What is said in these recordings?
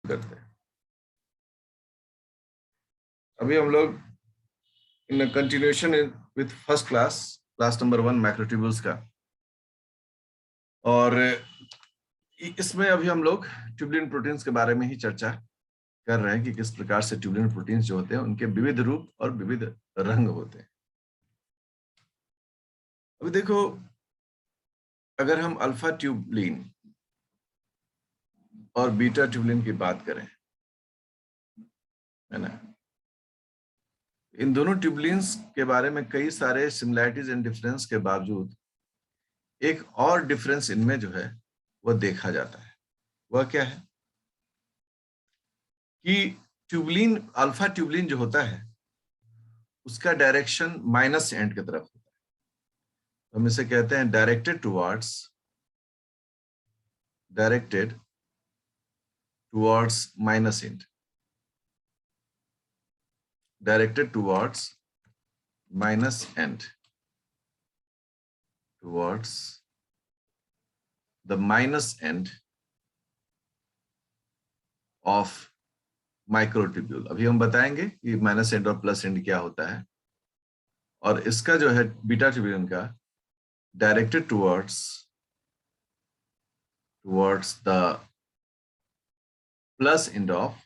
करते हैं। अभी हम लोग in continuation with first class number 1 microtubules का, और इसमें अभी हम लोग ट्यूबुलिन प्रोटीन्स के बारे में ही चर्चा कर रहे हैं कि किस प्रकार से ट्यूबुलिन प्रोटीन्स जो होते हैं उनके विविध रूप और विविध रंग होते हैं। अभी देखो, अगर हम अल्फा ट्यूबुलिन और बीटा ट्यूबुलिन की बात करें, है ना, इन दोनों ट्यूबुलिन्स के बारे में कई सारे सिमिलैरिटीज एंड डिफरेंस के बावजूद एक और डिफरेंस इनमें जो है वह देखा जाता है। वह क्या है कि ट्यूबुलिन, अल्फा ट्यूबुलिन जो होता है उसका डायरेक्शन माइनस एंड की तरफ होता है। हम इसे कहते हैं directed towards minus and, directed towards minus end, towards the minus end of microtubule। अभी हम बताएंगे कि माइनस एंड और प्लस एंड क्या होता है। और इसका जो है बीटा ट्यूबुलिन का directed towards the plus end of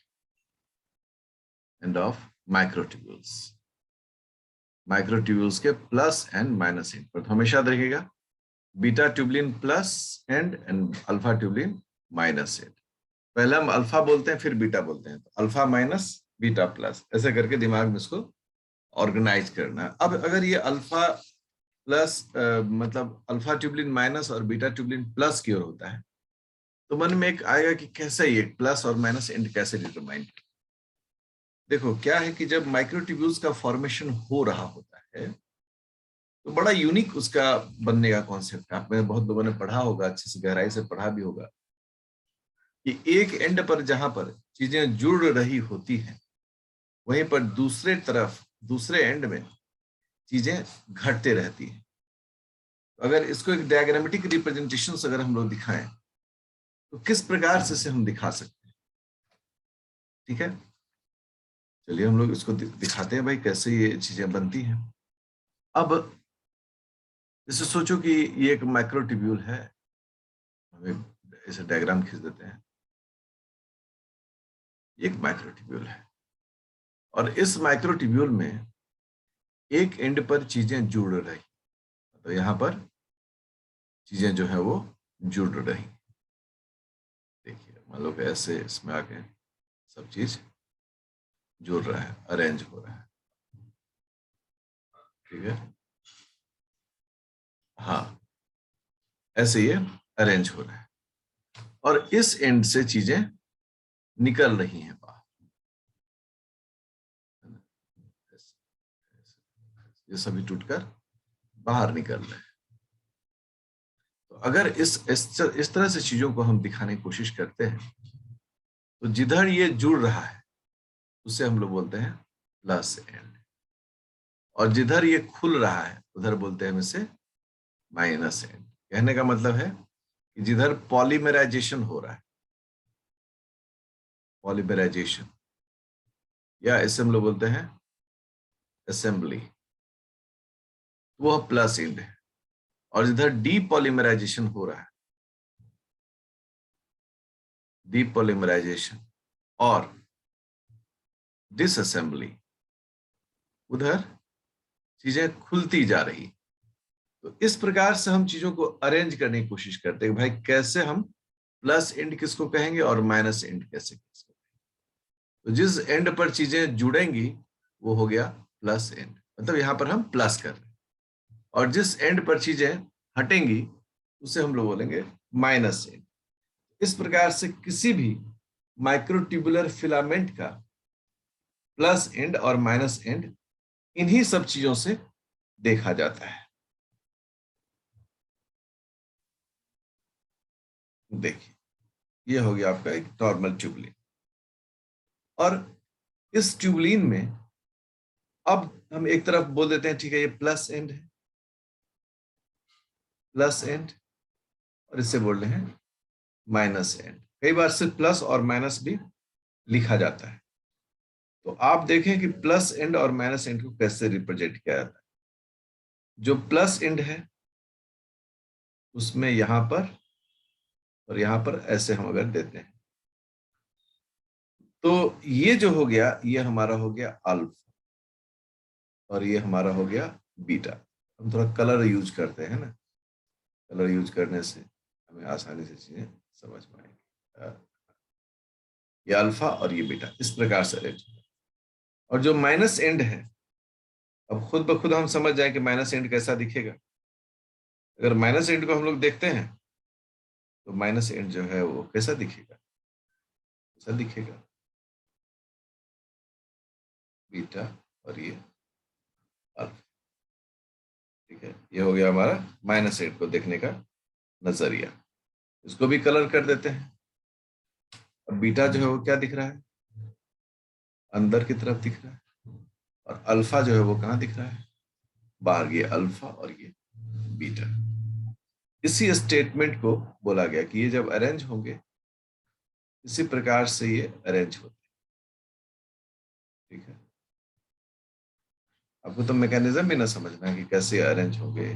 microtubules के प्लस एंड माइनस एंड पर हमेशा रखिएगा beta tubulin plus and alpha tubulin minus and. पहले हम अल्फा बोलते हैं फिर बीटा बोलते हैं, तो अल्फा माइनस बीटा प्लस, ऐसे करके दिमाग में इसको ऑर्गेनाइज करना है। अब अगर ये अल्फा प्लस मतलब अल्फा ट्यूबुलिन माइनस और बीटा ट्यूबुलिन प्लस की ओर होता है, तो मन में एक आएगा कि कैसे ये प्लस और माइनस एंड कैसे डिटरमाइन। देखो क्या है कि जब माइक्रोट्यूब्यूल्स का फॉर्मेशन हो रहा होता है तो बड़ा यूनिक उसका बनने का कॉन्सेप्ट है। आपने बहुत लोगों ने पढ़ा होगा, अच्छे से गहराई से पढ़ा भी होगा कि एक एंड पर जहां पर चीजें जुड़ रही होती हैं वहीं पर दूसरे एंड में चीजें घटते रहती हैं। अगर इसको एक डायग्रामेटिक रिप्रेजेंटेशन अगर हम लोग दिखाएं तो किस प्रकार से हम दिखा सकते हैं, ठीक है। चलिए हम लोग इसको दिखाते हैं भाई कैसे ये चीजें बनती हैं। अब जैसे सोचो कि ये एक माइक्रोट्यूब्यूल है, हमें इसे डायग्राम खींच देते हैं। एक माइक्रोट्यूब्यूल है और इस माइक्रोट्यूब्यूल में एक एंड पर चीजें जुड़ रही, तो यहां पर चीजें जो है वो जुड़ रही। देखिए मान लो कि ऐसे इसमें आके सब चीज जुड़ रहा है, अरेंज हो रहा है, ठीक है। हाँ, ऐसे ये अरेंज हो रहा है और इस एंड से चीजें निकल रही हैं बाहर। ये सभी टूटकर बाहर निकल रहे हैं। तो अगर इस तरह से चीजों को हम दिखाने की कोशिश करते हैं तो जिधर ये जुड़ रहा है उसे हम लोग बोलते हैं प्लस एंड, और जिधर ये खुल रहा है उधर बोलते हैं हम इसे माइनस एंड। कहने का मतलब है कि जिधर पॉलीमराइजेशन हो रहा है, पॉलीमराइजेशन, या इसे हम लोग बोलते हैं असेंबली, वह प्लस एंड है। और जिधर डीपॉलीमराइजेशन हो रहा है, डीपॉलीमराइजेशन और डिसअसेंबली, उधर चीजें खुलती जा रही। तो इस प्रकार से हम चीजों को अरेंज करने की कोशिश करते हैं भाई कैसे हम प्लस एंड किसको कहेंगे और माइनस एंड कैसे किसको कहेंगे। तो जिस एंड पर चीजें जुड़ेंगी वो हो गया प्लस एंड, मतलब यहां पर हम प्लस कर रहे हैं, और जिस एंड पर चीजें हटेंगी उसे हम लोग बोलेंगे माइनस एंड। इस प्रकार से किसी भी माइक्रोट्यूबुलर फिलामेंट का प्लस एंड और माइनस एंड इन्हीं सब चीजों से देखा जाता है। देखिए ये हो गया आपका एक नॉर्मल ट्यूबुलिन, और इस ट्यूबुलिन में अब हम एक तरफ बोल देते हैं ठीक है ये प्लस एंड है, प्लस एंड, और इससे बोल रहे हैं माइनस एंड। कई बार सिर्फ प्लस और माइनस भी लिखा जाता है। तो आप देखें कि प्लस एंड और माइनस एंड को कैसे रिप्रेजेंट किया जाता है। जो प्लस एंड है उसमें यहां पर और यहां पर ऐसे हम अगर देते हैं तो ये जो हो गया ये हमारा हो गया अल्फा और ये हमारा हो गया बीटा। हम थोड़ा कलर यूज करते हैं ना, कलर यूज करने से हमें आसानी से चीजें समझ पाएंगे। ये अल्फा और ये बीटा इस प्रकार से अरेंज है। और जो माइनस एंड है, अब खुद ब खुद हम समझ जाए कि माइनस एंड कैसा दिखेगा। अगर माइनस एंड को हम लोग देखते हैं तो माइनस एंड जो है वो कैसा दिखेगा, कैसा दिखेगा, बीटा और ये अल्फा। ठीक है, ये हो गया हमारा माइनस एंड को देखने का नजरिया। इसको भी कलर कर देते हैं। अब बीटा जो है वो क्या दिख रहा है, अंदर की तरफ दिख रहा है, और अल्फा जो है वो कहाँ दिख रहा है, बाहर। ये अल्फा और ये बीटा। इसी स्टेटमेंट को बोला गया कि ये जब अरेंज होंगे इसी प्रकार से ये अरेंज होते हैं। ठीक है, आपको तो मैकेनिज्म भी ना समझना है कि कैसे अरेंज होंगे,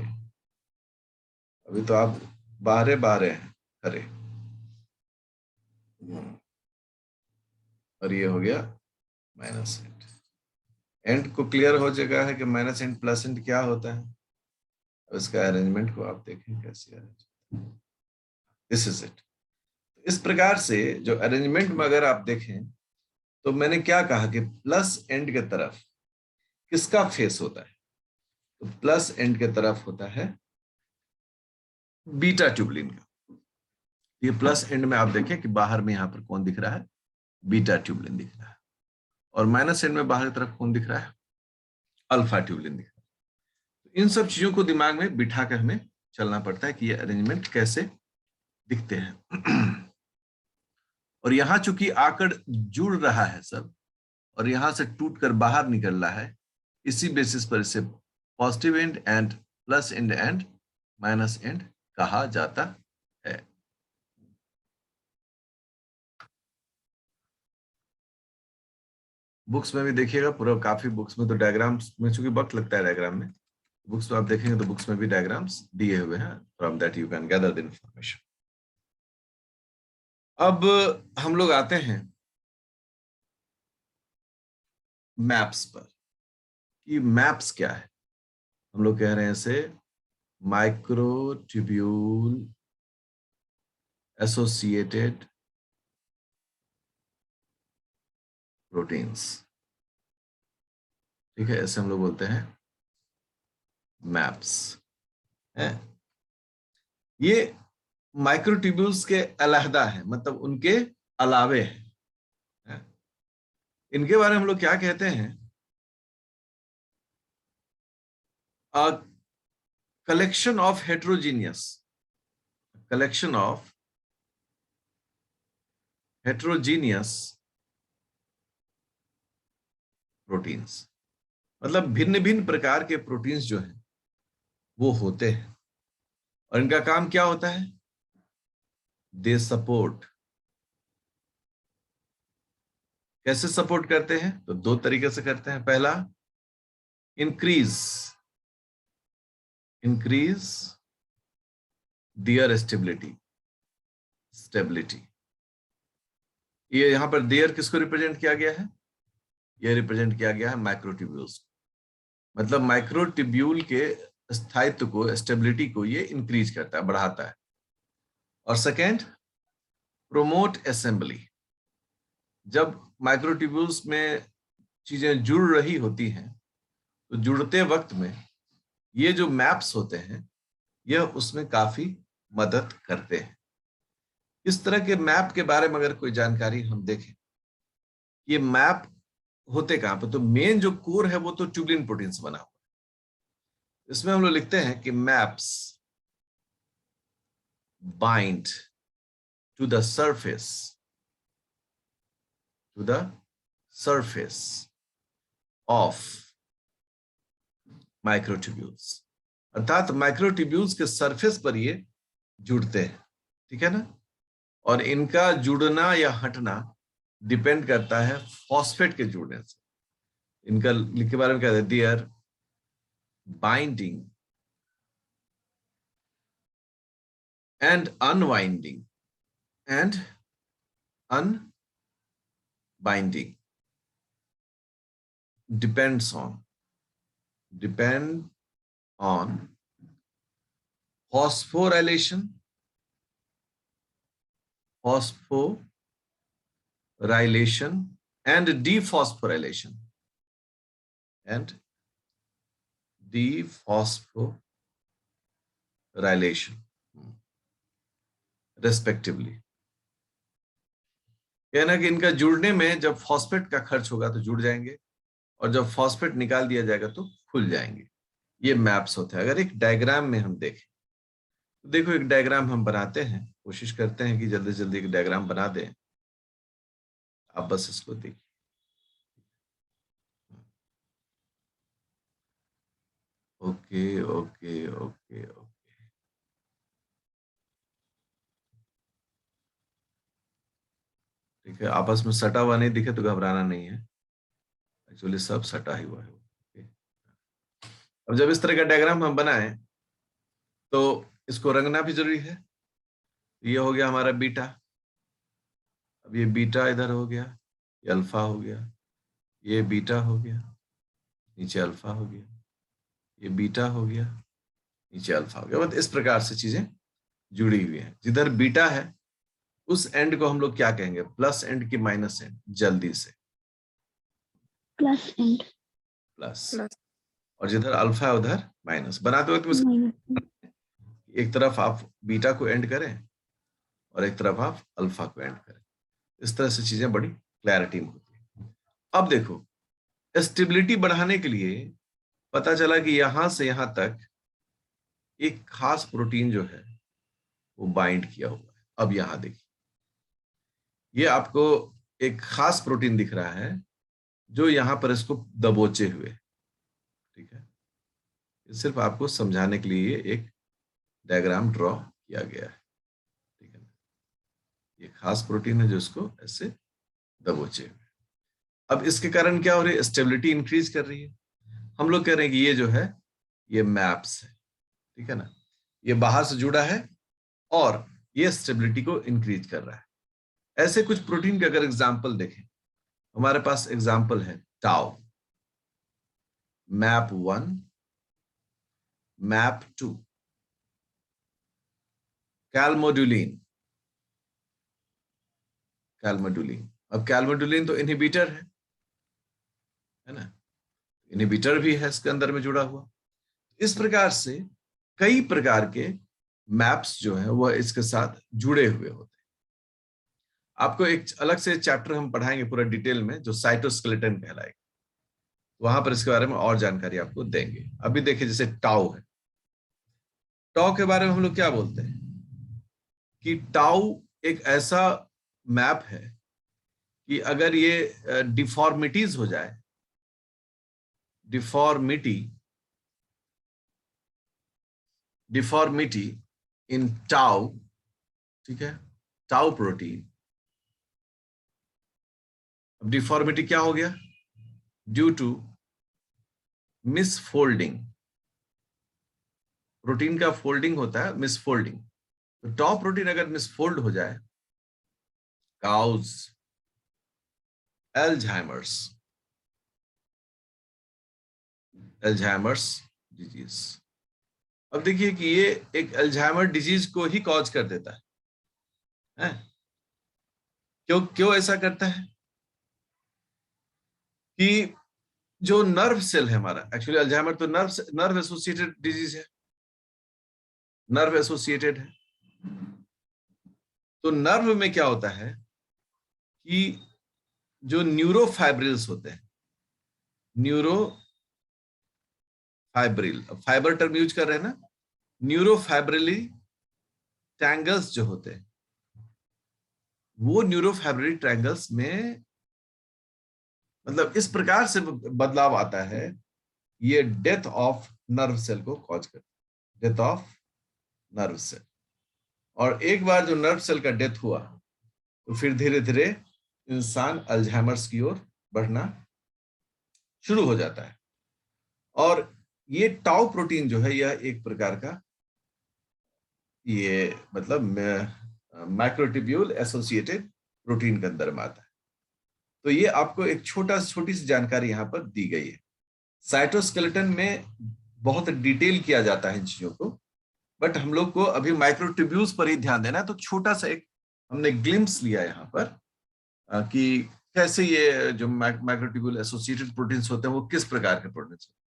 अभी तो आप बाहरे बाहरे हैं खरे। और ये हो गया माइनस एंड। एंड को क्लियर हो जाएगा है कि माइनस एंड प्लस एंड क्या होता है। अब इसका अरेंजमेंट को आप देखें कैसे अरेंज, दिस इज इट। इस प्रकार से जो अरेंजमेंट में अगर आप देखें तो मैंने क्या कहा कि प्लस एंड के तरफ किसका फेस होता है, तो प्लस एंड के तरफ होता है बीटा ट्यूबलिन का। ये प्लस एंड में आप देखें कि बाहर में यहां पर कौन दिख रहा है, बीटा ट्यूबलिन दिख रहा है, और माइनस एंड में बाहर की तरफ कौन दिख रहा है, अल्फा ट्यूबलिन दिख रहा है। तो इन सब चीजों को दिमाग में बिठा कर हमें चलना पड़ता है कि ये अरेंजमेंट कैसे दिखते हैं। और यहां चूंकि आकर जुड़ रहा है सब और यहां से टूट कर बाहर निकल रहा है, इसी बेसिस पर इसे positive and plus and minus and कहा जाता है। बुक्स में भी देखिएगा, पूरा काफी बुक्स में तो डायग्राम्स में, चूंकि वक्त लगता है डायग्राम में, बुक्स में आप देखेंगे तो बुक्स में भी डायग्राम्स दिए हुए हैं, from that you can gather the information. अब हम लोग आते हैं मैप्स पर कि मैप्स क्या है। हम लोग कह रहे हैं इसे माइक्रोट्यूब्यूल एसोसिएटेड प्रोटीन्स। ठीक है, ऐसे हम लोग बोलते हैं मैप्स है। ये माइक्रोट्यूब्यूल्स के अलहदा है, मतलब उनके अलावे है। इनके बारे में हम लोग क्या कहते हैं, कलेक्शन ऑफ हेट्रोजीनियस प्रोटीन्स। मतलब भिन्न भिन्न प्रकार के प्रोटीन्स जो हैं वो होते हैं, और इनका काम क्या होता है, दे सपोर्ट। कैसे सपोर्ट करते हैं, तो दो तरीके से करते हैं। पहला, इंक्रीज देयर स्टेबिलिटी। ये यहां पर देयर किसको रिप्रेजेंट किया गया है, ये रिप्रेजेंट किया गया है माइक्रोट्यूब्यूल्स। मतलब माइक्रोट्यूब्यूल के स्थायित्व को, स्टेबिलिटी को ये इंक्रीज करता है, बढ़ाता है। और सेकेंड, प्रोमोट असेंबली। जब माइक्रोट्यूब्यूल्स में चीजें जुड़ रही होती हैं तो जुड़ते वक्त में ये जो मैप्स होते हैं यह उसमें काफी मदद करते हैं। इस तरह के मैप के बारे में अगर कोई जानकारी हम देखें, ये मैप होते कहां पर, तो मेन जो कोर है वो तो ट्यूबलिन प्रोटीन से बना हुआ है। इसमें हम लोग लिखते हैं कि maps bind to the surface of microtubules. अर्थात माइक्रोट्यूब्यूल्स के सरफेस पर ये जुड़ते हैं। ठीक है ना, और इनका जुड़ना या हटना डिपेंड करता है फॉस्फेट के जुड़ने से। इनका लिख के बारे में कहते हैं their binding and unwinding and unbinding depend on phosphorylation and dephosphorylation respectively. कहना कि इनका जुड़ने में जब फॉस्फेट का खर्च होगा तो जुड़ जाएंगे, और जब फॉस्फेट निकाल दिया जाएगा तो खुल जाएंगे। ये मैप्स होते हैं। अगर एक डायग्राम में हम देखें तो देखो, एक डायग्राम हम बनाते हैं, कोशिश करते हैं कि जल्दी से जल्दी एक डायग्राम बना दें। आप बस इसको देखिए। ओके ओके ओके ओके, ठीक है। आपस में सटा हुआ नहीं दिखे तो घबराना नहीं है, एक्चुअली सब सटा ही हुआ है। ओके। अब जब इस तरह का डायग्राम हम बनाएं तो इसको रंगना भी जरूरी है। ये हो गया हमारा बीटा, अब ये बीटा इधर हो गया, ये अल्फा हो गया, ये बीटा हो गया, नीचे अल्फा हो गया, ये बीटा हो गया, नीचे अल्फा हो गया। मतलब इस प्रकार से चीजें जुड़ी हुई हैं। जिधर बीटा है उस एंड को हम लोग क्या कहेंगे, प्लस एंड की माइनस एंड? जल्दी से, प्लस एंड। प्लस। और जिधर अल्फा है उधर माइनस। बनाते वक्त एक तरफ आप बीटा को एंड करें और एक तरफ आप अल्फा को एंड करें। इस तरह से चीजें बड़ी क्लैरिटी में होती है। अब देखो, स्टेबिलिटी बढ़ाने के लिए पता चला कि यहां से यहां तक एक खास प्रोटीन जो है वो बाइंड किया हुआ है। अब यहां देखिए, ये आपको एक खास प्रोटीन दिख रहा है जो यहां पर इसको दबोचे हुए, ठीक है। सिर्फ आपको समझाने के लिए एक डायग्राम ड्रॉ किया गया है, ठीक है। ये खास प्रोटीन है जो इसको ऐसे दबोचे हुए। अब इसके कारण क्या हो रही है, स्टेबिलिटी इंक्रीज कर रही है। हम लोग कह रहे हैं कि ये जो है ये मैप्स है, ठीक है ना। ये बाहर से जुड़ा है और ये स्टेबिलिटी को इंक्रीज कर रहा है। ऐसे कुछ प्रोटीन के अगर एग्जाम्पल देखें, हमारे पास एग्जाम्पल है टाउ, मैप 1, मैप 2, कैलमोडुलिन। अब कैलमोडुलिन तो इनहिबिटर है ना, इनहिबिटर भी है इसके अंदर में जुड़ा हुआ। इस प्रकार से कई प्रकार के मैप्स जो है वह इसके साथ जुड़े हुए होते हैं। आपको एक अलग से चैप्टर हम पढ़ाएंगे पूरा डिटेल में, जो साइटोस्केलेटन कहलाएगा, वहां पर इसके बारे में और जानकारी आपको देंगे। अभी देखिए, जैसे टाउ है, टाउ के बारे में हम लोग क्या बोलते हैं कि टाउ एक ऐसा मैप है कि अगर ये डिफॉर्मिटीज हो जाए, डिफॉर्मिटी इन टाउ, ठीक है, टाउ प्रोटीन। अब डिफॉर्मिटी क्या हो गया, ड्यू टू मिसफोल्डिंग। प्रोटीन का फोल्डिंग होता है मिसफोल्डिंग, तो टाउ प्रोटीन अगर मिसफोल्ड हो जाए, काउज एल्जाइमर्स डिजीज। अब देखिए कि ये एक अल्जाइमर डिजीज को ही कॉज कर देता है? क्यों ऐसा करता है कि जो नर्व सेल है हमारा, एक्चुअली अल्जाइमर तो नर्व एसोसिएटेड डिजीज है, नर्व एसोसिएटेड है। तो नर्व में क्या होता है कि जो न्यूरोफाइब्रिल्स होते हैं, न्यूरोफाइब्रिल, फाइबर टर्म यूज कर रहे हैं ना, न्यूरोफाइब्रिली ट्रैंगल्स जो होते हैं, वो न्यूरोफाइब्रिली ट्रैंगल्स में मतलब इस प्रकार से बदलाव आता है, ये डेथ ऑफ नर्व सेल को कॉज करता है, डेथ ऑफ नर्व सेल। और एक बार जो नर्व सेल का डेथ हुआ तो फिर धीरे धीरे इंसान अल्जाइमर्स की ओर बढ़ना शुरू हो जाता है। और ये टाउ प्रोटीन जो है यह एक प्रकार का ये मतलब मैक्रोट्यूब्यूल एसोसिएटेड प्रोटीन के अंदर में आता है। तो ये आपको एक छोटी सी जानकारी यहाँ पर दी गई है। साइटोस्केलेटन में बहुत डिटेल किया जाता है इन चीजों को, बट हम लोग को अभी माइक्रोट्यूब्यूल्स पर ही ध्यान देना है। तो छोटा सा एक हमने ग्लिम्स लिया यहाँ पर कि कैसे ये जो माइक्रोट्यूब्यूल एसोसिएटेड प्रोटीन्स होते हैं वो किस प्रकार के प्रोटीन्स होते हैं।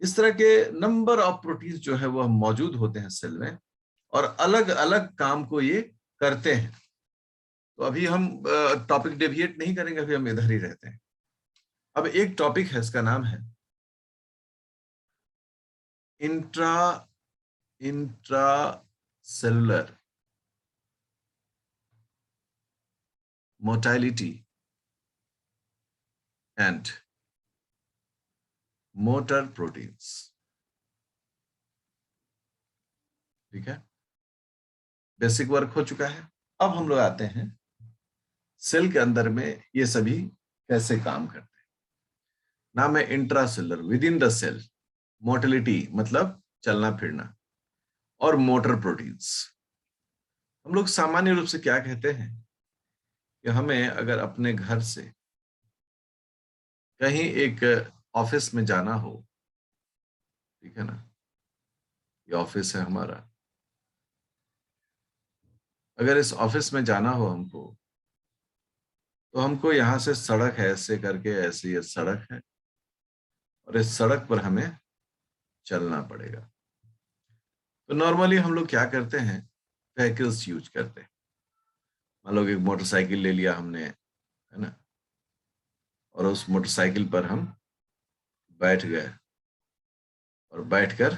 इस तरह के नंबर ऑफ प्रोटीन्स जो है वह मौजूद होते हैं सेल में, और अलग अलग काम को ये करते हैं। तो अभी हम टॉपिक डेविएट नहीं करेंगे, अभी हम इधर ही रहते हैं। अब एक टॉपिक है, इसका नाम है intra cellular motility and motor proteins. ठीक है, बेसिक वर्क हो चुका है। अब हम लोग आते हैं सेल के अंदर में ये सभी कैसे काम करते हैं। नाम है intracellular, within the cell, motility मतलब चलना फिरना, और मोटर प्रोटीन्स। हम लोग सामान्य रूप से क्या कहते हैं कि हमें अगर अपने घर से कहीं एक ऑफिस में जाना हो, ठीक है ना, ये ऑफिस है हमारा, अगर इस ऑफिस में जाना हो हमको, तो हमको यहाँ से सड़क है, ऐसे करके ऐसी ये सड़क है, और इस सड़क पर हमें चलना पड़ेगा। तो नॉर्मली हम लोग क्या करते हैं, व्हीकल्स यूज करते हैं। मान लो एक मोटरसाइकिल ले लिया हमने, है ना, और उस मोटरसाइकिल पर हम बैठ गए, और बैठकर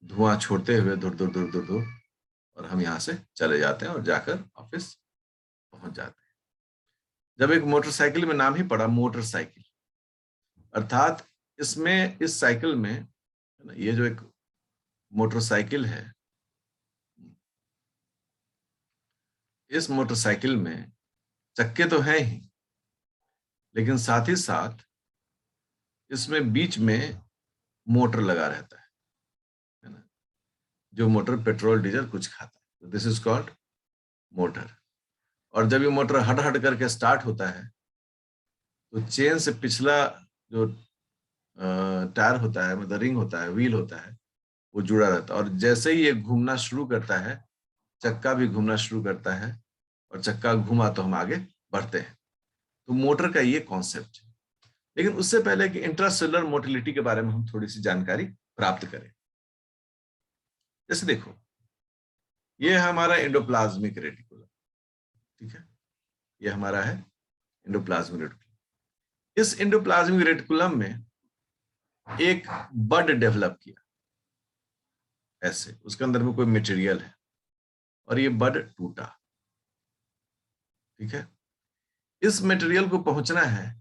धुआं छोड़ते हुए दूर दूर दूर दूर दूर, और हम यहाँ से चले जाते हैं और जाकर ऑफिस पहुंच जाते हैं। जब एक मोटरसाइकिल में नाम ही पड़ा मोटरसाइकिल, अर्थात इसमें इस साइकिल में, है ना, ये जो एक मोटरसाइकिल है, इस मोटरसाइकिल में चक्के तो हैं ही, लेकिन साथ ही साथ इसमें बीच में मोटर लगा रहता है ना, जो मोटर पेट्रोल डीजल कुछ खाता है। This is called motor. और जब ये मोटर हट हट करके स्टार्ट होता है, तो चेन से पिछला जो टायर होता है, मतलब रिंग होता है, व्हील होता है, वो जुड़ा रहता है। और जैसे ही ये घूमना शुरू करता है, चक्का भी घूमना शुरू करता है, और चक्का घूमा तो हम आगे बढ़ते हैं। तो मोटर का ये कॉन्सेप्ट है। लेकिन उससे पहले कि इंट्रासेलुलर मोटिलिटी के बारे में हम थोड़ी सी जानकारी प्राप्त करें, जैसे देखो, ये है हमारा एंडोप्लाज्मिक रेटिकुलम। ठीक है, ये हमारा है एंडोप्लाज्मिक रेटिकुलम। इस एंडोप्लाज्मिक रेटिकुलम में एक बड डेवलप किया, ऐसे उसके अंदर में कोई मटेरियल है, और ये बड टूटा। ठीक है, इस मटेरियल को पहुंचना है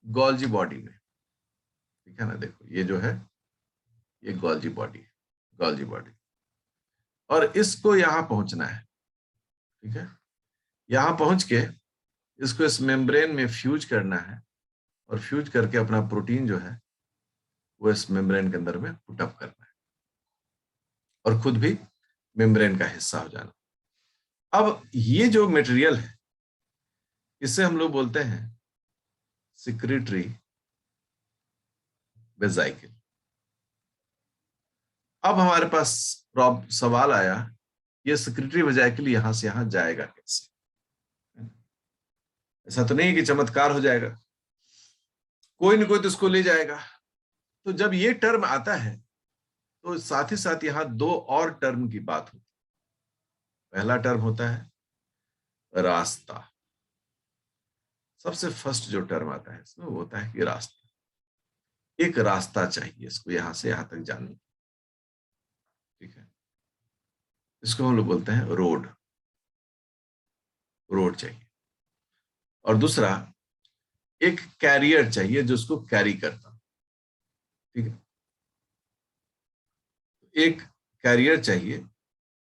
गोल्जी बॉडी में। ठीक है ना, देखो ये जो है ये गोल्जी बॉडी है, गोल्जी बॉडी, और इसको यहां पहुंचना है। ठीक है, यहां पहुंच के इसको इस मेम्ब्रेन में फ्यूज करना है, और फ्यूज करके अपना प्रोटीन जो है वो इस मेम्ब्रेन के अंदर में पुटअप करना है, और खुद भी मेम्ब्रेन का हिस्सा हो जाना। अब ये जो मटेरियल है, इसे हम लोग बोलते हैं सिक्रेटरी वेजाइकल। अब हमारे पास सवाल आया, ये सिक्रेटरी वेजाइकल यहां से यहां जाएगा कैसे? ऐसा तो नहीं कि चमत्कार हो जाएगा, कोई न कोई तो इसको ले जाएगा। तो जब ये टर्म आता है, तो साथ ही साथ यहां दो और टर्म की बात होती है। पहला टर्म होता है रास्ता। सबसे फर्स्ट जो टर्म आता है इसमें वो होता है कि रास्ता, एक रास्ता चाहिए इसको यहां से यहां तक जाने। ठीक है, इसको हम लोग बोलते हैं रोड, रोड चाहिए। और दूसरा, एक कैरियर चाहिए जो उसको कैरी करता। ठीक है, एक कैरियर चाहिए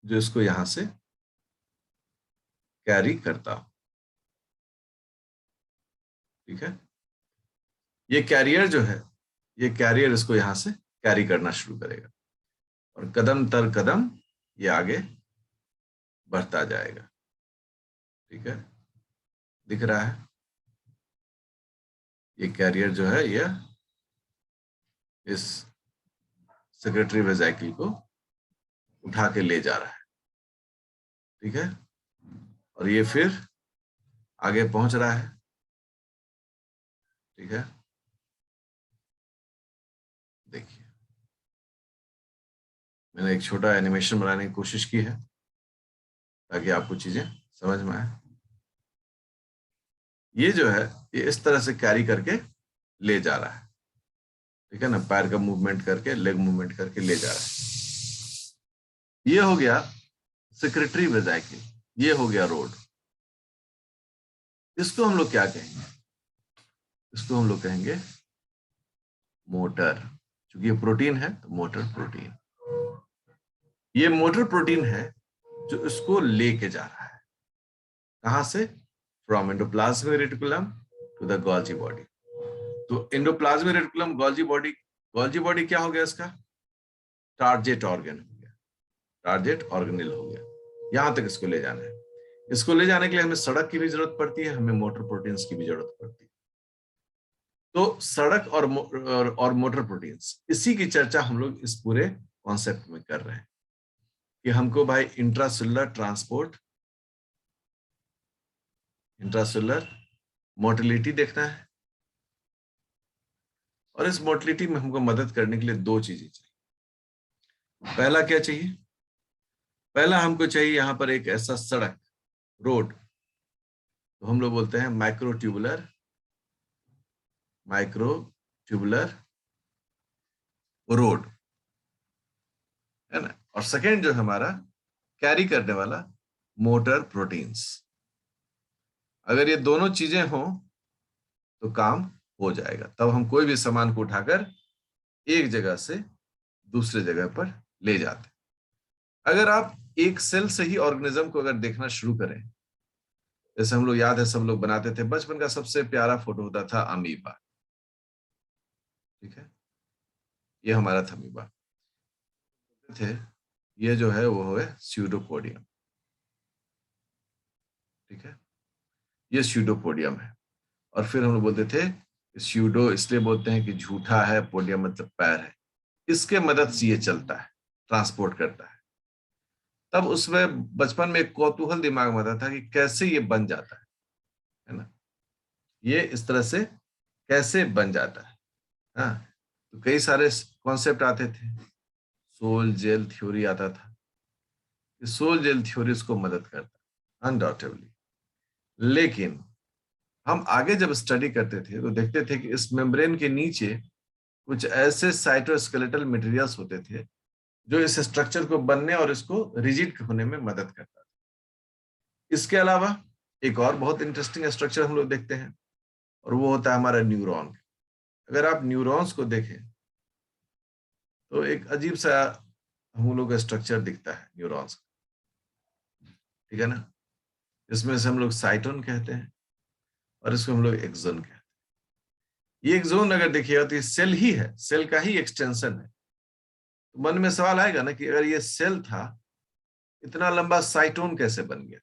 जो इसको यहां से कैरी करता हो। ठीक है। ये कैरियर जो है, ये कैरियर इसको यहां से कैरी करना शुरू करेगा और कदम तर कदम ये आगे बढ़ता जाएगा। ठीक है, दिख रहा है? ये कैरियर जो है ये इस सेक्रेटरी वेजाइकिल को उठा के ले जा रहा है। ठीक है, और ये फिर आगे पहुंच रहा है। ठीक है, देखिए मैंने एक छोटा एनिमेशन बनाने की कोशिश की है ताकि आपको चीजें समझ में आए। ये जो है ये इस तरह से कैरी करके ले जा रहा है। ठीक है ना, पैर का मूवमेंट करके, लेग मूवमेंट करके ले जा रहा है। ये हो गया सेक्रेटरी वेजाइकिल, ये हो गया रोड। इसको हम लोग क्या कहेंगे? इसको हम लोग कहेंगे मोटर। क्योंकि ये प्रोटीन है तो मोटर प्रोटीन। ये मोटर प्रोटीन है जो इसको लेके जा रहा है। कहां से? From endoplasmic reticulum to the Golgi body. तो endoplasmic reticulum, Golgi body, Golgi body क्या हो गया इसका? टारगेट ऑर्गन हो गया, टारगेट ऑर्गेनेल हो गया। यहां तक इसको ले जाना है। इसको ले जाने के लिए हमें सड़क की भी जरूरत पड़ती है, हमें मोटर प्रोटीन्स की भी जरूरत पड़ती है। तो सड़क और मोटर प्रोटीन्स, इसी की चर्चा हम लोग इस पूरे कॉन्सेप्ट में कर रहे हैं कि हमको भाई इंट्रासेलुलर ट्रांसपोर्ट, इंट्रासेलुलर मोटिलिटी देखना है। और इस मोटिलिटी में हमको मदद करने के लिए दो चीजें चाहिए। पहला क्या चाहिए? पहला हमको चाहिए यहां पर एक ऐसा सड़क, रोड, तो हम लोग बोलते हैं माइक्रोट्यूबुलर रोड, है ना। और सेकेंड जो हमारा कैरी करने वाला मोटर प्रोटीन्स। अगर ये दोनों चीजें हों तो काम हो जाएगा, तब हम कोई भी सामान को उठाकर एक जगह से दूसरे जगह पर ले जाते हैं। अगर आप एक सेल से ही ऑर्गेनिज्म को अगर देखना शुरू करें, जैसे हम लोग, याद है सब लोग बनाते थे, बचपन का सबसे प्यारा फोटो होता था अमीबा। ठीक है, ये हमारा था अमीबा थे। ये जो है वो है स्यूडोपोडियम। ठीक है, ये स्यूडोपोडियम है। और फिर हम लोग बोलते थे स्यूडो इसलिए बोलते हैं कि झूठा है, पोडियम मतलब पैर है। इसके मदद से ये चलता है, ट्रांसपोर्ट करता है। तब उसमें बचपन में एक कौतूहल दिमाग में आता था कि कैसे ये बन जाता है ना, ये इस तरह से कैसे बन जाता है। हाँ, तो कई सारे कॉन्सेप्ट आते थे, सोल जेल थ्योरी आता था। सोल जेल थ्योरी इसको मदद करता है अनडाउटेबली। लेकिन हम आगे जब स्टडी करते थे तो देखते थे कि इस मेम्ब्रेन के नीचे कुछ ऐसे साइटोस्केलेटल मटेरियल्स होते थे जो इस स्ट्रक्चर को बनने और इसको रिजिड होने में मदद करता था। इसके अलावा एक और बहुत इंटरेस्टिंग स्ट्रक्चर हम लोग देखते हैं और वो होता है हमारा न्यूरॉन। अगर आप न्यूरॉन्स को देखें तो एक अजीब सा हम लोग का स्ट्रक्चर दिखता है न्यूरॉन्स का। ठीक है ना, इसमें से हम लोग साइटोन कहते हैं और इसको हम लोग एक्सोन कहते हैं। ये एक्सोन अगर देखिएगा तो ये सेल ही है, सेल का ही एक्सटेंशन है। तो मन में सवाल आएगा ना कि अगर ये सेल था, इतना लंबा साइटोन कैसे बन गया,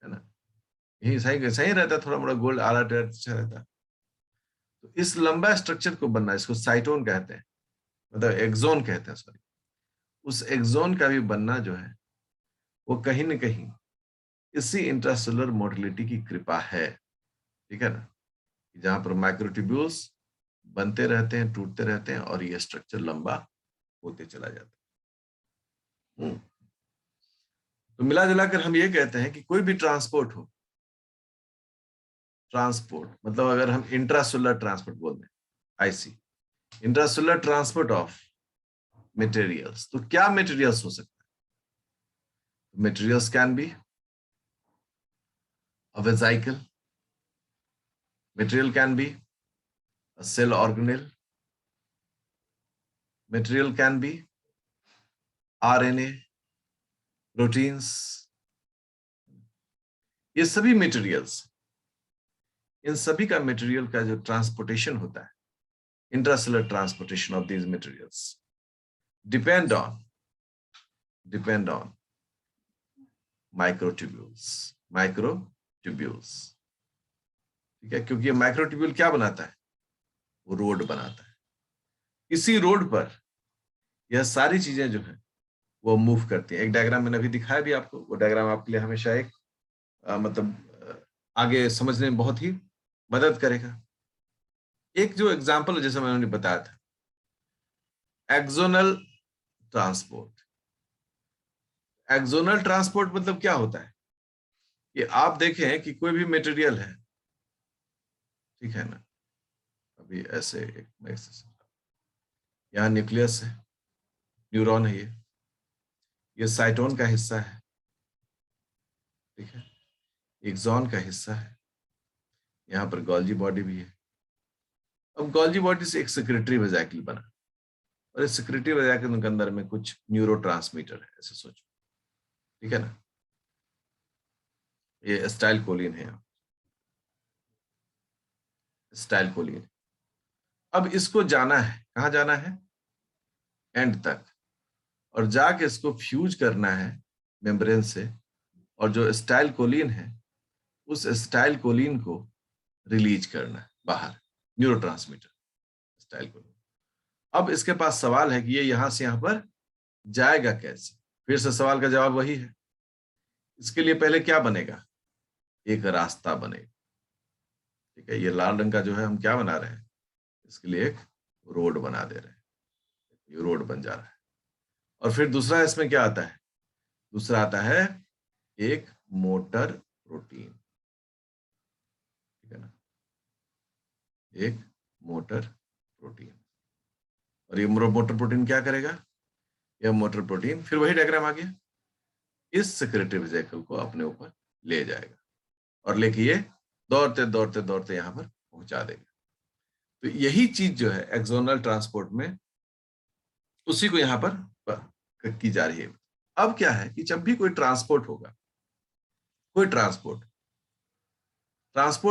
है ना। यही सही सही रहता, थोड़ा मोड़ा गोल्ड आला अच्छा रहता। तो इस लंबा स्ट्रक्चर को बनना, इसको साइटोन कहते हैं, मतलब एक्सोन कहते हैं, सॉरी। उस एक्सोन का भी बनना जो है वो कहीं न कहीं इसी इंट्रासेलुलर मोटिलिटी की कृपा है। ठीक है ना, जहां पर माइक्रोट्यूब्यूल्स बनते रहते हैं, टूटते रहते हैं और ये स्ट्रक्चर लंबा होते चला जाता है। तो मिला जुलाकर हम ये कहते हैं कि कोई भी ट्रांसपोर्ट हो, ट्रांसपोर्ट मतलब अगर हम इंट्रासेलुलर ट्रांसपोर्ट बोल दें, IC, intracellular transport of materials, तो क्या मटेरियल्स हो सकता है? Materials can be a vesicle, material can be a cell organelle, material can be RNA, proteins, ये सभी मटेरियल्स इन सभी का मटेरियल का जो ट्रांसपोर्टेशन होता है, intracellular transportation of these materials depend on microtubules. ठीक है, क्योंकि ये माइक्रोट्यूब्यूल क्या बनाता है, वो रोड बनाता है। इसी रोड पर यह सारी चीजें जो है वो मूव करती है। एक डायग्राम मैंने अभी दिखाया भी आपको, वो डायग्राम आपके लिए हमेशा एक आगे समझने में बहुत ही मदद करेगा। एक जो एग्जांपल जैसे मैंने बताया था, एक्सोनल ट्रांसपोर्ट। एक्सोनल ट्रांसपोर्ट मतलब क्या होता है, कि आप देखें कि कोई भी मटेरियल है, ठीक है ना, अभी ऐसे यहाँ न्यूक्लियस है, न्यूरॉन है, ये साइटोन का हिस्सा है, ठीक है, एक्सॉन का हिस्सा है, यहाँ पर गोल्जी बॉडी भी है। अब गोल्जी बॉडी से एक सेक्रेटरी वेसिकल बना, और इस सेक्रेटरी वेसिकल के अंदर में कुछ न्यूरोट्रांसमीटर है, ऐसे सोचो, ठीक है ना। ये एसिटाइल कोलिन है, एसिटाइल कोलिन। अब इसको जाना है, कहाँ जाना है, एंड तक, और जाके इसको फ्यूज करना है मेम्ब्रेन से, और जो एसिटाइल कोलिन है उस एसिटाइल कोलिन को रिलीज करना है बाहर, न्यूरोट्रांसमीटर एसिटाइल कोलिन। अब इसके पास सवाल है कि ये यहां से यहां पर जाएगा कैसे। फिर से सवाल का जवाब वही है, इसके लिए पहले क्या बनेगा, एक रास्ता बनेगा, ठीक है। ये लाल रंग का जो है हम क्या बना रहे हैं, इसके लिए एक रोड बना दे रहे हैं, ये रोड बन जा रहा है। और फिर दूसरा इसमें क्या आता है, दूसरा आता है एक मोटर प्रोटीन, ठीक है ना, एक मोटर प्रोटीन। और ये मोटर प्रोटीन क्या करेगा, यह मोटर प्रोटीन फिर वही डायग्राम आ गया, इस सेक्रेटरी वेसिकल को अपने ऊपर ले जाएगा, और लेके ये दौड़ते दौड़ते दौड़ते यहां पर पहुंचा देगा। तो यही चीज जो है एक्सोनल ट्रांसपोर्ट में, उसी को यहां पर की जा रही है। अब क्या है कि जब भी कोई ट्रांसपोर्ट होगा, कोई ट्रांसपोर्ट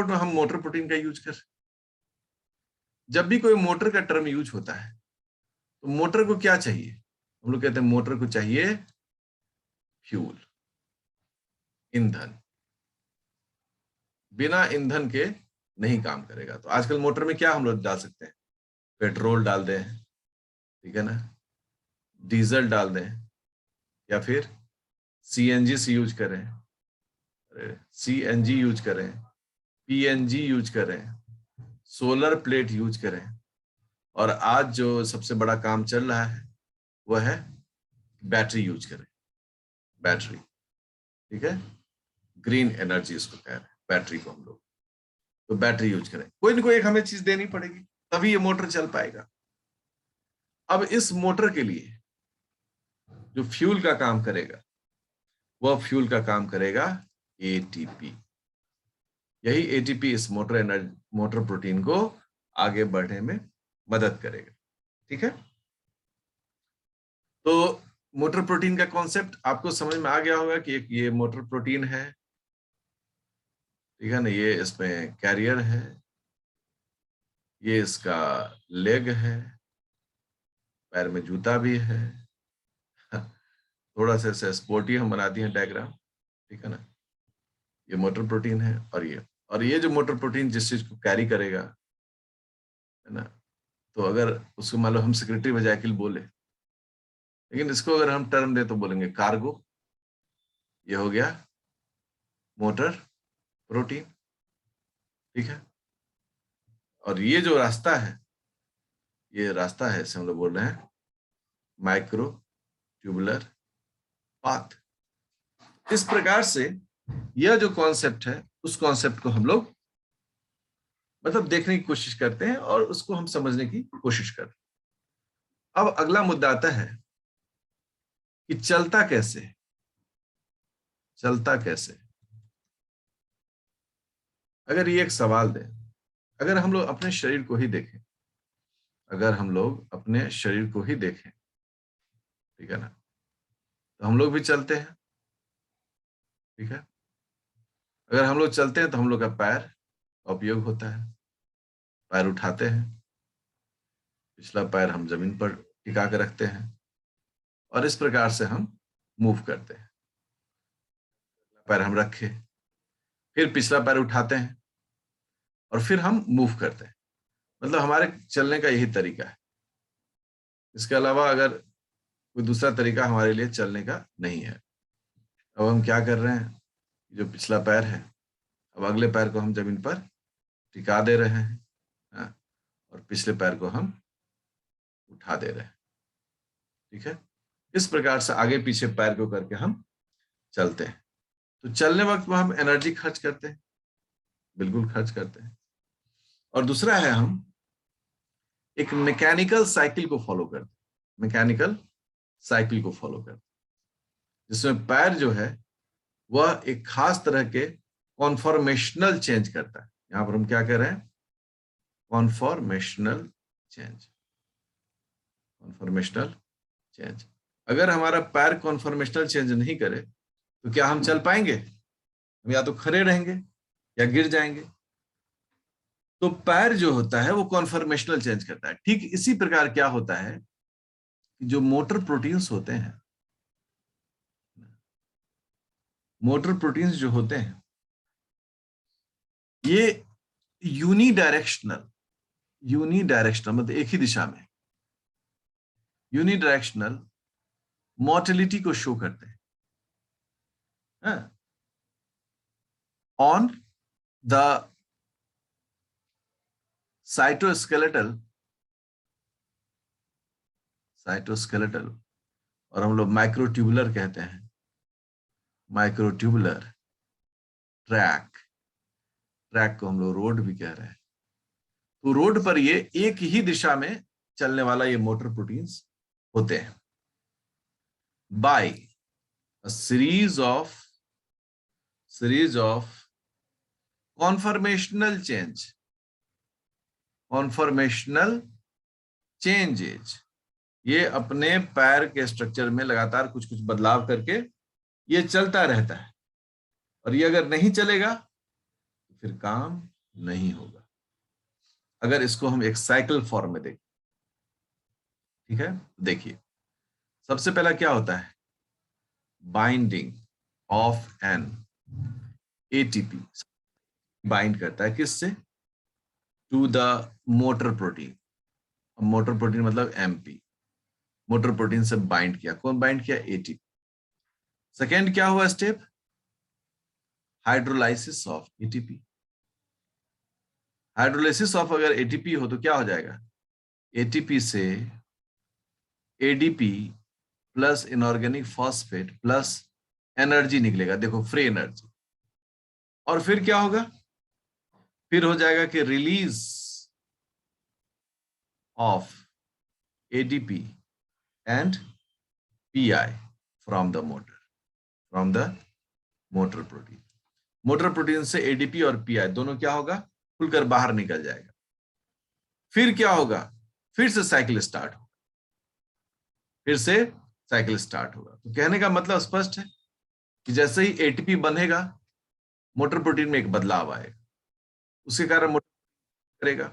में हम मोटर प्रोटीन का यूज कर, जब भी कोई मोटर का टर्म यूज होता है तो मोटर को क्या चाहिए, हम लोग कहते हैं मोटर को चाहिए फ्यूल, ईंधन। बिना ईंधन के नहीं काम करेगा। तो आजकल मोटर में क्या हम लोग डाल सकते हैं, पेट्रोल डाल दें, ठीक है ना, डीजल डाल दें, या फिर सीएनजी से यूज करें, सीएनजी यूज करें, पीएनजी यूज करें, सोलर प्लेट यूज करें, और आज जो सबसे बड़ा काम चल रहा है वह है बैटरी यूज करें, बैटरी, ठीक है, ग्रीन एनर्जी इसको कह रहे हैं बैटरी को हम लोग। तो बैटरी यूज करें, कोई ना कोई एक हमें चीज देनी पड़ेगी, तभी ये मोटर चल पाएगा। अब इस मोटर के लिए जो फ्यूल का काम करेगा, वह फ्यूल का काम करेगा एटीपी। यही एटीपी इस मोटर प्रोटीन को आगे बढ़ने में मदद करेगा, ठीक है। तो मोटर प्रोटीन का कॉन्सेप्ट आपको समझ में आ गया होगा कि एक ये मोटर प्रोटीन है, ठीक है ना, ये इसमें कैरियर है, ये इसका लेग है, पैर में जूता भी है, थोड़ा सा स्पोर्टी हम बना दिए डायग्राम, ठीक है ना। ये मोटर प्रोटीन है, और ये जो मोटर प्रोटीन जिस चीज को कैरी करेगा, है ना, तो अगर उसको मान लो हम सेक्रेटरी वेसिकल बोले, लेकिन इसको अगर हम टर्म दे तो बोलेंगे कार्गो। ये हो गया मोटर प्रोटीन, ठीक है। और ये जो रास्ता है, ये रास्ता है, इसे हम लोग बोल रहे हैं माइक्रो ट्यूबुलर पाथ। इस प्रकार से यह जो कॉन्सेप्ट है, उस कॉन्सेप्ट को हम लोग मतलब देखने की कोशिश करते हैं और उसको हम समझने की कोशिश करते हैं। अब अगला मुद्दा आता है कि चलता कैसे, चलता कैसे। अगर ये एक सवाल दें, अगर हम लोग अपने शरीर को ही देखें, अगर हम लोग अपने शरीर को ही देखें, ठीक है ना, तो हम लोग भी चलते हैं, ठीक है। अगर हम लोग चलते हैं तो हम लोग का पैर का उपयोग होता है। पैर उठाते हैं, पिछला पैर हम जमीन पर टिका के रखते हैं और इस प्रकार से हम मूव करते हैं। पैर हम रखे, फिर पिछला पैर उठाते हैं और फिर हम मूव करते हैं। मतलब हमारे चलने का यही तरीका है। इसके अलावा अगर कोई दूसरा तरीका हमारे लिए चलने का नहीं है। अब हम क्या कर रहे हैं, जो पिछला पैर है, अब अगले पैर को हम जमीन पर टिका दे रहे हैं, हाँ, और पिछले पैर को हम उठा दे रहे हैं। ठीक है, इस प्रकार से आगे पीछे पैर को करके हम चलते हैं। तो चलने वक्त में हम एनर्जी खर्च करते हैं, बिल्कुल खर्च करते हैं। और दूसरा है, हम एक मैकेनिकल साइकिल को फॉलो करते हैं, मैकेनिकल साइकिल को फॉलो करते हैं, जिसमें पैर जो है वह एक खास तरह के कॉन्फॉर्मेशनल चेंज करता है। यहां पर हम क्या कह रहे हैं, कॉन्फॉर्मेशनल चेंज, कॉन्फॉर्मेशनल चेंज। अगर हमारा पैर कॉन्फॉर्मेशनल चेंज नहीं करे तो क्या हम चल पाएंगे? हम या तो खड़े रहेंगे या गिर जाएंगे। तो पैर जो होता है वो कॉन्फॉर्मेशनल चेंज करता है। ठीक इसी प्रकार क्या होता है कि जो मोटर प्रोटीन्स होते हैं, मोटर प्रोटीन्स जो होते हैं, ये यूनिडायरेक्शनल मतलब एक ही दिशा में यूनिडायरेक्शनल मोटिलिटी को शो करते हैं ऑन द साइटोस्केलेटल और हम लोग माइक्रोट्यूबुलर कहते हैं, माइक्रोट्यूबुलर ट्रैक को हम लोग रोड भी कह रहे हैं। तो रोड पर ये एक ही दिशा में चलने वाला ये मोटर प्रोटीन्स होते हैं। By a series of conformational changes, ये अपने पैर के स्ट्रक्चर में लगातार कुछ कुछ बदलाव करके ये चलता रहता है। और ये अगर नहीं चलेगा तो फिर काम नहीं होगा। अगर इसको हम एक साइकिल फॉर्म में देखें, ठीक है, देखिए सबसे पहला क्या होता है, binding of an ATP, bind करता है किससे, to the motor protein. Motor protein मतलब एमपी, मोटर प्रोटीन से बाइंड किया। कौन बाइंड किया? एटीपी। सेकेंड क्या हुआ step, hydrolysis of ATP. Hydrolysis of अगर एटीपी हो तो क्या हो जाएगा, एटीपी से ADP plus inorganic phosphate plus energy निकलेगा, देखो फ्री एनर्जी। और फिर क्या होगा, फिर हो जाएगा कि release of ADP and pi from the motor protein. Motor protein से एडीपी और पीआई दोनों क्या होगा, खुलकर बाहर निकल जाएगा। फिर क्या होगा, फिर से साइकिल स्टार्ट होगा। तो कहने का मतलब स्पष्ट है कि जैसे ही एटीपी बनेगा मोटर प्रोटीन में एक बदलाव आएगा, उसके कारण मोटर करेगा।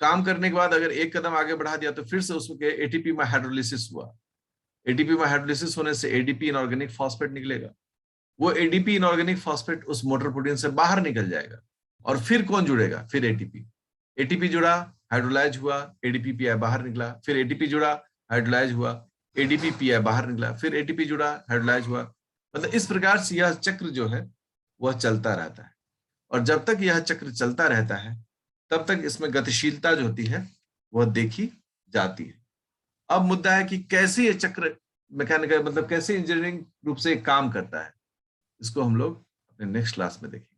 काम करने के बाद अगर एक कदम आगे बढ़ा दिया तो फिर से उसमें एटीपी में हाइड्रोलिसिस हुआ। एटीपी में हाइड्रोलिसिस होने से एडीपी इनऑर्गेनिक फॉस्फेट निकलेगा। वो एडीपी इनऑर्गेनिक फॉस्फेट उस मोटर प्रोटीन से बाहर निकल जाएगा। और फिर कौन जुड़ेगा, फिर एटीपी जुड़ा, हाइड्रोलाइज हुआ, एडीपी पीआई बाहर निकला, फिर एटीपी जुड़ा, हाइड्रोलाइज हुआ, एडीपी पीआई बाहर निकला, फिर एटीपी जुड़ा, हाइड्रोलाइज हुआ। मतलब इस प्रकार से यह चक्र जो है वह चलता रहता है। और जब तक यह चक्र चलता रहता है तब तक इसमें गतिशीलता जो होती है वह देखी जाती है। अब मुद्दा है कि कैसे ये चक्र मैकेनिकल मतलब कैसे इंजीनियरिंग रूप से काम करता है, इसको हम लोग अपने नेक्स्ट क्लास में देखेंगे।